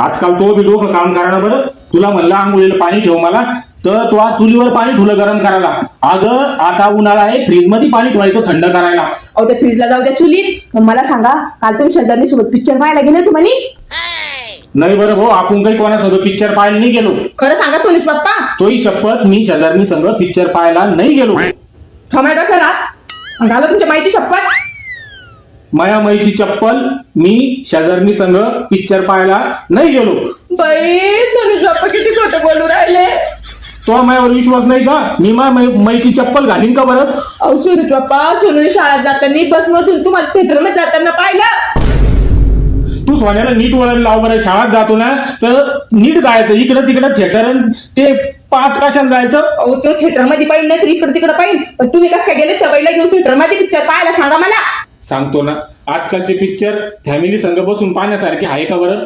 आजकाल तो बी डोकं काम करा ना बरं. तुला म्हणलं आंघोळीला पाणी ठेव मला, तर तो आज चुलीवर पाणी ठेवलं गरम करायला. अगं आता उन्हाळा आहे, फ्रीज मध्ये पाणी ठेवायचं थंड करायला. अहो त्या फ्रीजला जाऊ द्या चुलीत. पण मला सांगा, काल तुम्ही शेजारी सोबत पिक्चर पाहायला गेले होते म्हणे? नाही बरं भाऊ, आपण काही कोणासोबत पिक्चर पाहायला नाही गेलो. खरं सांगा सोनीश बाप्पा. तोही शपथ, मी शेजारनी संग पिक्चर पाहायला नाही गेलो. टोमॅटो खरात झालं तुमच्या माहिती शपथ. माया माईची चप्पल, मी शेजारनी संग पिक्चर पाहायला नाही गेलो. बाई सोनीश बाप्पा किती खोटं बोलू राहिले. तो माझ्यावर विश्वास नाही का? मी माईची चप्पल घालीन का बरं? अहो सोनीश बाप्पा, सोनूने शाळेत जाताना बसमधून तुम्हाला थिएटरमध्ये जाताना पाहिलं. तू सोन्याला नीट वळण लाव बरं. शाळेत जातो ना तर नीट जायचं, इकडं तिकडं थिएटर ते पाच कशाला जायचं? अहो तो थिएटरमध्ये पाहिजे नाही तर इकडे तिकडे पाहिजे. पण तुम्ही कसं काय गेले त्या बाईला घेऊन थिएटरमध्ये पिक्चर पाहायला? सांगा मला. सांगतो ना, आजकालचे पिक्चर फॅमिली संग बसून पाहण्यासारखे आहे का बरं?